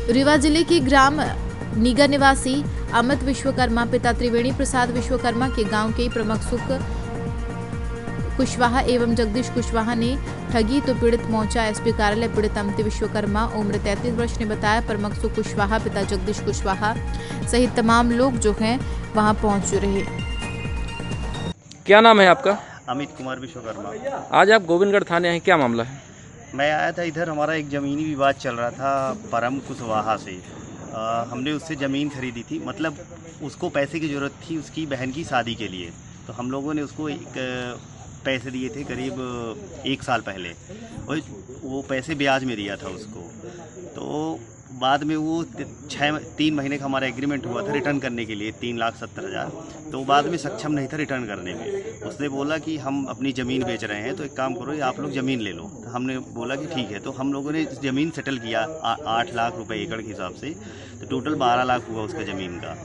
रीवा जिले के ग्राम नीगा निवासी अमित विश्वकर्मा पिता त्रिवेणी प्रसाद विश्वकर्मा के गांव के प्रमुख सुख कुशवाहा एवं जगदीश कुशवाहा ने ठगी तो पीड़ित पहुंचा एसपी कार्यालय। पीड़ित अमित विश्वकर्मा उम्र 33 वर्ष ने बताया प्रमुख सुख कुशवाहा पिता जगदीश कुशवाहा सहित तमाम लोग जो हैं वहां पहुंच रहे। क्या नाम है आपका? अमित कुमार विश्वकर्मा। आज आप गोविंदगढ़ थाने हैं, क्या मामला है? मैं आया था इधर, हमारा एक ज़मीनी विवाद चल रहा था परम कुशवाहा से। हमने उससे ज़मीन खरीदी थी, मतलब उसको पैसे की ज़रूरत थी उसकी बहन की शादी के लिए। तो हम लोगों ने उसको पैसे दिए थे करीब 1 साल पहले, और वो पैसे ब्याज में दिया था उसको। तो बाद में वो 3 महीने का हमारा एग्रीमेंट हुआ था रिटर्न करने के लिए 3,70,000। तो बाद में सक्षम नहीं था रिटर्न करने में। उसने बोला कि हम अपनी ज़मीन बेच रहे हैं तो एक काम करो, आप लोग ज़मीन ले लो। तो हमने बोला कि ठीक है। तो हम लोगों ने ज़मीन सेटल किया 8 लाख रुपए एकड़ के हिसाब से। तो टोटल 12 लाख हुआ उसका ज़मीन का।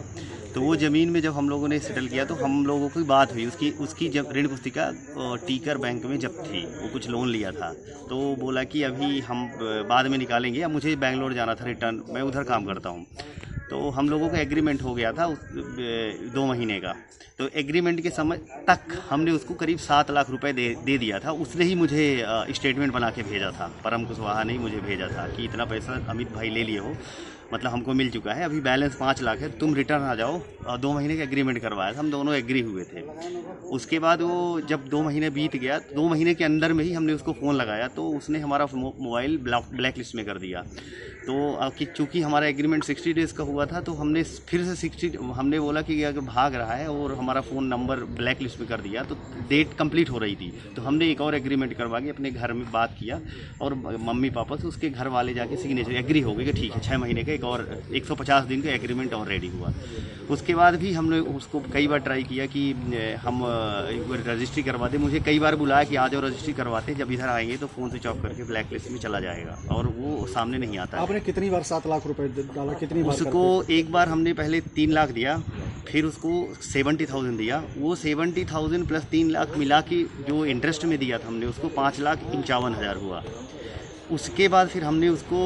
तो वो ज़मीन में जब हम लोगों ने सेटल किया तो हम लोगों की बात हुई, उसकी जब ऋण पुस्तिका टीकर बैंक में जब थी, वो कुछ लोन लिया था। तो बोला कि अभी हम बाद में निकालेंगे, अब मुझे बेंगलोर जाना था रिटर्न, मैं उधर काम करता हूँ। तो हम लोगों का एग्रीमेंट हो गया था 2 महीने का। तो एग्रीमेंट के समय तक हमने उसको करीब 7 लाख रुपए दे दिया था। उसने ही मुझे स्टेटमेंट बना के भेजा था, परम कुशवाहा ने ही मुझे भेजा था कि इतना पैसा अमित भाई ले लिए हो, मतलब हमको मिल चुका है, अभी बैलेंस 5 लाख है, तुम रिटर्न आ जाओ। 2 महीने का एग्रीमेंट करवाया था, हम दोनों एग्री हुए थे। उसके बाद वो जब 2 महीने बीत गया, 2 महीने के अंदर में ही हमने उसको फ़ोन लगाया तो उसने हमारा मोबाइल ब्लैक लिस्ट में कर दिया। तो चूँकि हमारा एग्रीमेंट 60 डेज़ का हुआ था, तो हमने फिर से हमने बोला कि अगर भाग रहा है और हमारा फ़ोन नंबर ब्लैक लिस्ट में कर दिया तो डेट कंप्लीट हो रही थी। तो हमने एक और एग्रीमेंट करवा के अपने घर में बात किया और मम्मी पापा से उसके घर वाले जाके सिग्नेचर एग्री हो गए कि ठीक है 6 महीने का एक और 150 दिन का एग्रीमेंट और रेडी हुआ। उसके बाद भी हमने उसको कई बार ट्राई किया कि हम रजिस्ट्री करवा दें। मुझे कई बार बुलाया कि आ जाओ रजिस्ट्री करवाते, जब इधर आएंगे तो फ़ोन स्विच ऑफ करके ब्लैक लिस्ट में चला जाएगा और वो सामने नहीं आता। आपने कितनी बार 7 लाख रुपए डाला? कितनी बार उसको? एक बार हमने पहले 3 लाख दिया, फिर उसको 70,000 दिया। वो 70,000 प्लस 3 लाख मिला के जो इंटरेस्ट में दिया था हमने उसको 5,51,000 हुआ। उसके बाद फिर हमने उसको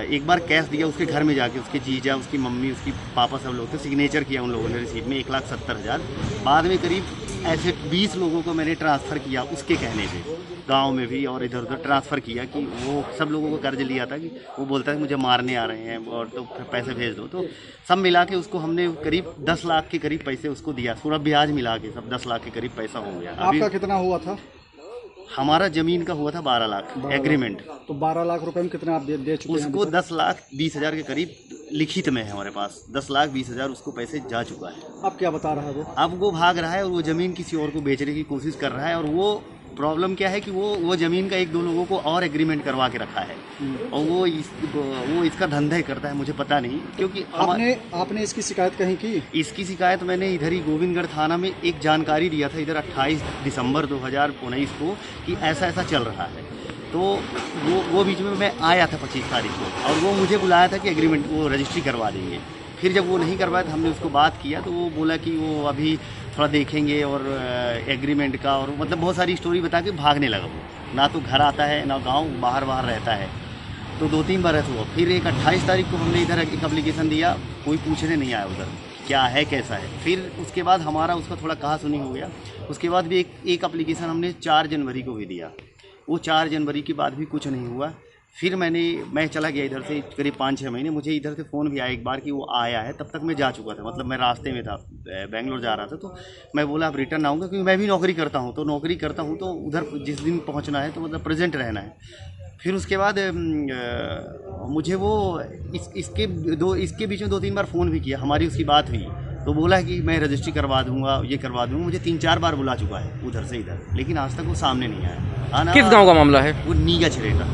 एक बार कैश दिया उसके घर में जाके, उसके जीजा, उसकी मम्मी, उसकी पापा सब लोग थे, सिग्नेचर किया उन लोगों ने रिसीट में 1,70,000। बाद में करीब ऐसे 20 लोगों को मैंने ट्रांसफ़र किया उसके कहने पे, गांव में भी और इधर उधर ट्रांसफ़र किया कि वो सब लोगों को कर्ज लिया था कि वो बोलता है मुझे मारने आ रहे हैं और तो पैसे भेज दो। तो सब मिला के उसको हमने करीब 10 लाख के करीब पैसे उसको दिया, पूरा ब्याज मिला के सब 10 लाख के करीब पैसा हो गया। आपका कितना हुआ था? हमारा ज़मीन का हुआ था 12 लाख एग्रीमेंट। तो 12 लाख रुपए में कितना आप दे चुके हैं? उसको 10,20,000 के करीब लिखित में है हमारे पास, 10,20,000 उसको पैसे जा चुका है। अब क्या बता रहा है वो? अब वो भाग रहा है और वो ज़मीन किसी और को बेचने की कोशिश कर रहा है। और वो प्रॉब्लम क्या है कि वो ज़मीन का 1-2 लोगों को और एग्रीमेंट करवा के रखा है और वो इसका धंधा ही करता है, मुझे पता नहीं। क्योंकि आपने इसकी शिकायत कहीं की? इसकी शिकायत मैंने इधर ही गोविंदगढ़ थाना में एक जानकारी दिया था इधर 28 दिसंबर 2019 को कि ऐसा ऐसा चल रहा है। तो वो बीच में मैं आया था 25 तारीख को और वो मुझे बुलाया था कि एग्रीमेंट वो रजिस्ट्री करवा देंगे। फिर जब वो नहीं करवाया तो हमने उसको बात किया तो वो बोला कि वो अभी थोड़ा देखेंगे और एग्रीमेंट का, और मतलब बहुत सारी स्टोरी बता के भागने लगा। वो ना तो घर आता है ना गांव, बाहर रहता है। तो 2-3 बार ऐसा हुआ। फिर एक 28 तारीख को हमने इधर एक एप्लीकेशन दिया, कोई पूछने नहीं आया उधर क्या है कैसा है। फिर उसके बाद हमारा उसका थोड़ा कहा सुनी हो गया। उसके बाद भी एक एप्लीकेशन हमने 4 जनवरी को भी दिया। वो 4 जनवरी के बाद भी कुछ नहीं हुआ। फिर मैं चला गया इधर से करीब 5-6 महीने। मुझे इधर से फ़ोन भी आया एक बार कि वो आया है, तब तक मैं जा चुका था, मतलब मैं रास्ते में था, बेंगलोर जा रहा था। तो मैं बोला अब रिटर्न आऊँगा क्योंकि मैं भी नौकरी करता हूँ। तो नौकरी करता हूँ तो उधर जिस दिन पहुँचना है तो मतलब प्रेजेंट रहना है। फिर उसके बाद मुझे वो इसके बीच में 2-3 बार फ़ोन भी किया, हमारी उसकी बात हुई। तो बोला है कि मैं रजिस्ट्री करवा दूंगा, ये करवा दूंगा। मुझे 3-4 बार बुला चुका है उधर से इधर, लेकिन आज तक वो सामने नहीं आया। किस गांव का मामला है? वो नीगा छिरेटा।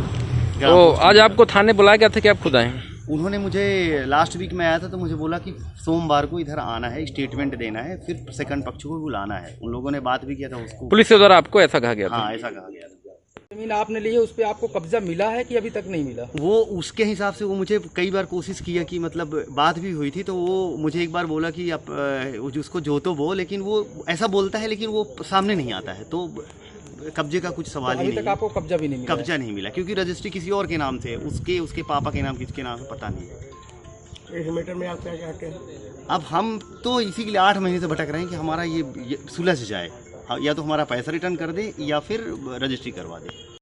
तो आज आपको थाने बुलाया गया था कि आप खुद आए? उन्होंने मुझे लास्ट वीक में आया था तो मुझे बोला कि सोमवार को इधर आना है, स्टेटमेंट देना है, फिर सेकंड पक्ष को बुलाना है। उन लोगों ने बात भी किया था उसको, पुलिस के द्वारा आपको ऐसा कहा गया था? हाँ, ऐसा कहा गया था। जमीन आपने ली है, उस पर आपको कब्जा मिला है कि अभी तक नहीं मिला? वो उसके हिसाब से वो मुझे कई बार कोशिश किया कि मतलब बात भी हुई थी। तो वो मुझे एक बार बोला कि आप उसको जो तो वो, लेकिन वो ऐसा बोलता है लेकिन वो सामने नहीं आता है। तो कब्जे का कुछ सवाल ही अभी नहीं तक है। आपको कब्जा भी नहीं मिला है? कब्जा नहीं मिला क्योंकि रजिस्ट्री किसी और के नाम थे, उसके पापा के नाम, किसके नाम है पता नहीं। इस मैटर में आप क्या चाहते हैं? अब हम तो इसी के लिए 8 महीने से भटक रहे हैं कि हमारा ये सुलझ जाए, या तो हमारा पैसा रिटर्न कर दे या फिर रजिस्ट्री करवा दे।